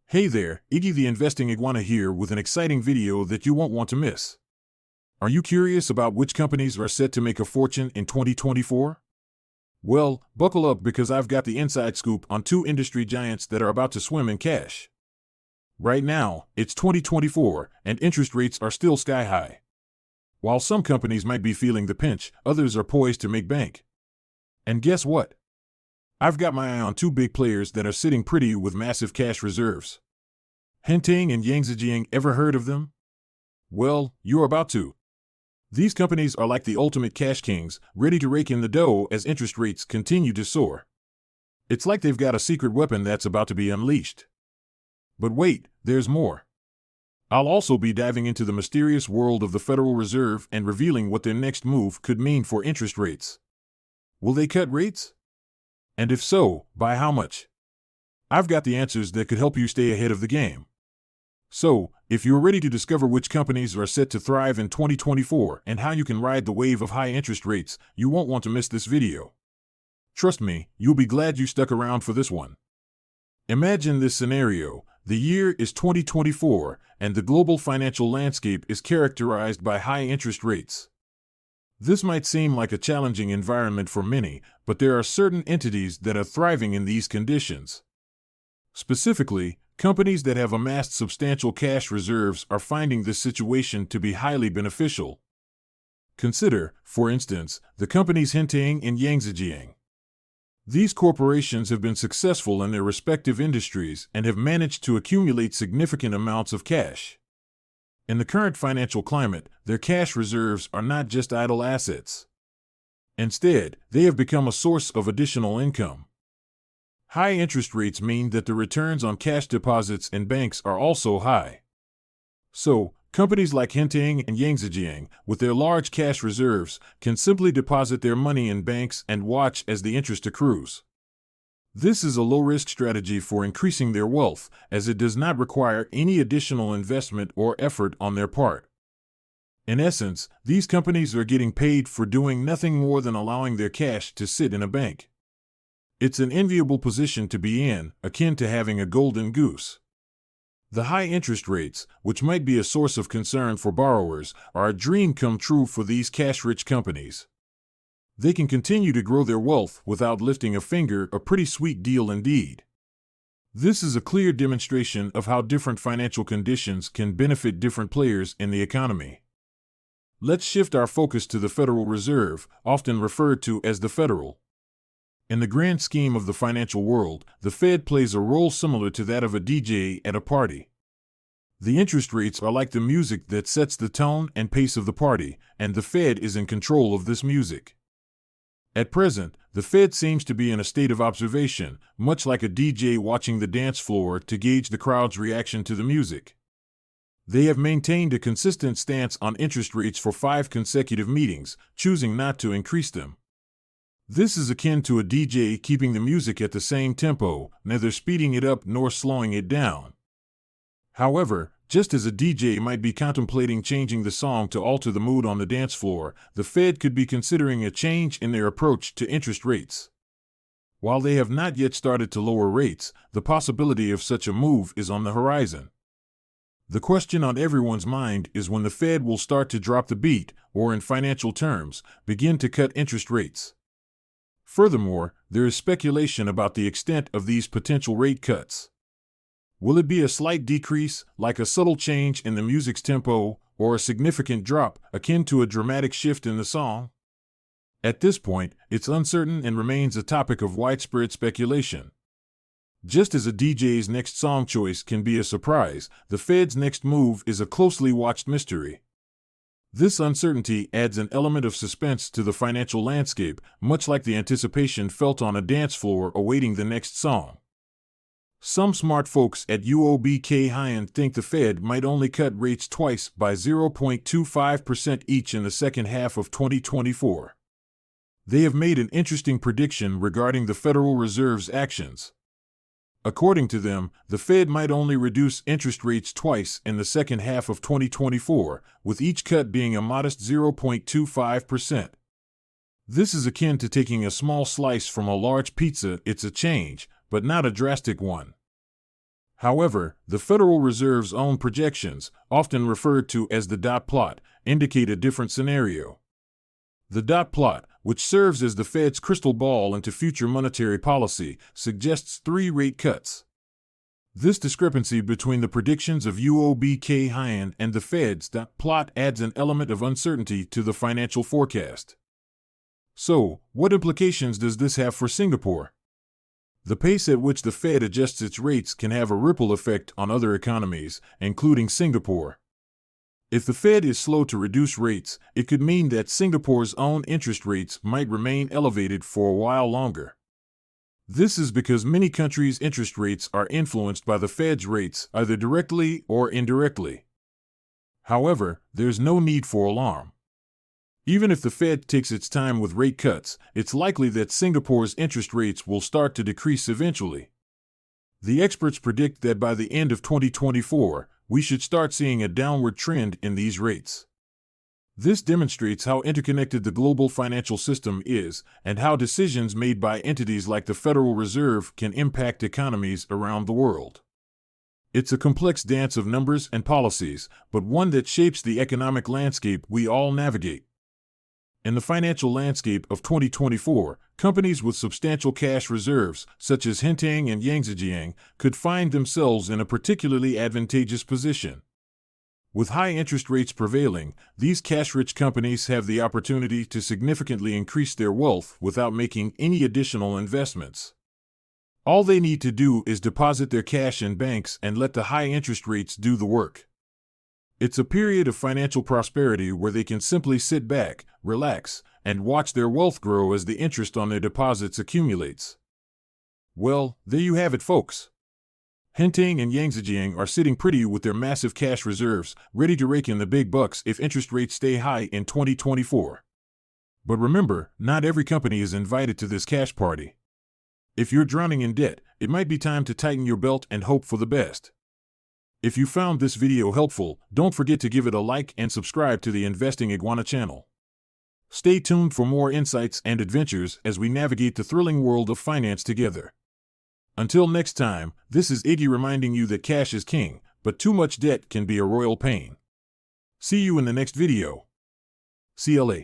Hey there, Iggy the Investing Iguana here with an exciting video that you won't want to miss. Are you curious about which companies are set to make a fortune in 2024? Well, buckle up because I've got the inside scoop on two industry giants that are about to swim in cash. Right now, it's 2024, and interest rates are still sky high. While some companies might be feeling the pinch, others are poised to make bank. And guess what? I've got my eye on two big players that are sitting pretty with massive cash reserves. Genting and Yangzijiang, ever heard of them? Well, you're about to. These companies are like the ultimate cash kings, ready to rake in the dough as interest rates continue to soar. It's like they've got a secret weapon that's about to be unleashed. But wait, there's more. I'll also be diving into the mysterious world of the Federal Reserve and revealing what their next move could mean for interest rates. Will they cut rates? And if so, by how much? I've got the answers that could help you stay ahead of the game. So, if you're ready to discover which companies are set to thrive in 2024 and how you can ride the wave of high interest rates, you won't want to miss this video. Trust me, you'll be glad you stuck around for this one. Imagine this scenario. The year is 2024, and the global financial landscape is characterized by high interest rates. This might seem like a challenging environment for many, but there are certain entities that are thriving in these conditions. Specifically, companies that have amassed substantial cash reserves are finding this situation to be highly beneficial. Consider, for instance, the companies Genting and Yangzijiang. These corporations have been successful in their respective industries and have managed to accumulate significant amounts of cash. In the current financial climate, their cash reserves are not just idle assets. Instead, they have become a source of additional income. High interest rates mean that the returns on cash deposits in banks are also high. So, companies like Genting and Yangzijiang, with their large cash reserves, can simply deposit their money in banks and watch as the interest accrues. This is a low-risk strategy for increasing their wealth, as it does not require any additional investment or effort on their part. In essence, these companies are getting paid for doing nothing more than allowing their cash to sit in a bank. It's an enviable position to be in, akin to having a golden goose. The high interest rates, which might be a source of concern for borrowers, are a dream come true for these cash-rich companies. They can continue to grow their wealth without lifting a finger, a pretty sweet deal indeed. This is a clear demonstration of how different financial conditions can benefit different players in the economy. Let's shift our focus to the Federal Reserve, often referred to as the Federal. In the grand scheme of the financial world, the Fed plays a role similar to that of a DJ at a party. The interest rates are like the music that sets the tone and pace of the party, and the Fed is in control of this music. At present, the Fed seems to be in a state of observation, much like a DJ watching the dance floor to gauge the crowd's reaction to the music. They have maintained a consistent stance on interest rates for 5 consecutive meetings, choosing not to increase them. This is akin to a DJ keeping the music at the same tempo, neither speeding it up nor slowing it down. However, just as a DJ might be contemplating changing the song to alter the mood on the dance floor, the Fed could be considering a change in their approach to interest rates. While they have not yet started to lower rates, the possibility of such a move is on the horizon. The question on everyone's mind is when the Fed will start to drop the beat, or in financial terms, begin to cut interest rates. Furthermore, there is speculation about the extent of these potential rate cuts. Will it be a slight decrease, like a subtle change in the music's tempo, or a significant drop, akin to a dramatic shift in the song? At this point, it's uncertain and remains a topic of widespread speculation. Just as a DJ's next song choice can be a surprise, the Fed's next move is a closely watched mystery. This uncertainty adds an element of suspense to the financial landscape, much like the anticipation felt on a dance floor awaiting the next song. Some smart folks at UOB-Kay think the Fed might only cut rates twice by 0.25% each in the second half of 2024. They have made an interesting prediction regarding the Federal Reserve's actions. According to them, the Fed might only reduce interest rates twice in the second half of 2024, with each cut being a modest 0.25%. This is akin to taking a small slice from a large pizza. It's a change, but not a drastic one. However, the Federal Reserve's own projections, often referred to as the dot plot, indicate a different scenario. The dot plot, which serves as the Fed's crystal ball into future monetary policy, suggests 3 rate cuts. This discrepancy between the predictions of UOB-Kay Hian and the Fed's dot plot adds an element of uncertainty to the financial forecast. So, what implications does this have for Singapore? The pace at which the Fed adjusts its rates can have a ripple effect on other economies, including Singapore. If the Fed is slow to reduce rates, it could mean that Singapore's own interest rates might remain elevated for a while longer. This is because many countries' interest rates are influenced by the Fed's rates, either directly or indirectly. However, there's no need for alarm. Even if the Fed takes its time with rate cuts, it's likely that Singapore's interest rates will start to decrease eventually. The experts predict that by the end of 2024, we should start seeing a downward trend in these rates. This demonstrates how interconnected the global financial system is and how decisions made by entities like the Federal Reserve can impact economies around the world. It's a complex dance of numbers and policies, but one that shapes the economic landscape we all navigate. In the financial landscape of 2024, companies with substantial cash reserves, such as Genting and Yangzijiang, could find themselves in a particularly advantageous position. With high interest rates prevailing, these cash-rich companies have the opportunity to significantly increase their wealth without making any additional investments. All they need to do is deposit their cash in banks and let the high interest rates do the work. It's a period of financial prosperity where they can simply sit back, relax, and watch their wealth grow as the interest on their deposits accumulates. Well, there you have it, folks. Genting and Yangzijiang are sitting pretty with their massive cash reserves, ready to rake in the big bucks if interest rates stay high in 2024. But remember, not every company is invited to this cash party. If you're drowning in debt, it might be time to tighten your belt and hope for the best. If you found this video helpful, don't forget to give it a like and subscribe to the Investing Iguana channel. Stay tuned for more insights and adventures as we navigate the thrilling world of finance together. Until next time, this is Iggy reminding you that cash is king, but too much debt can be a royal pain. See you in the next video. CLA.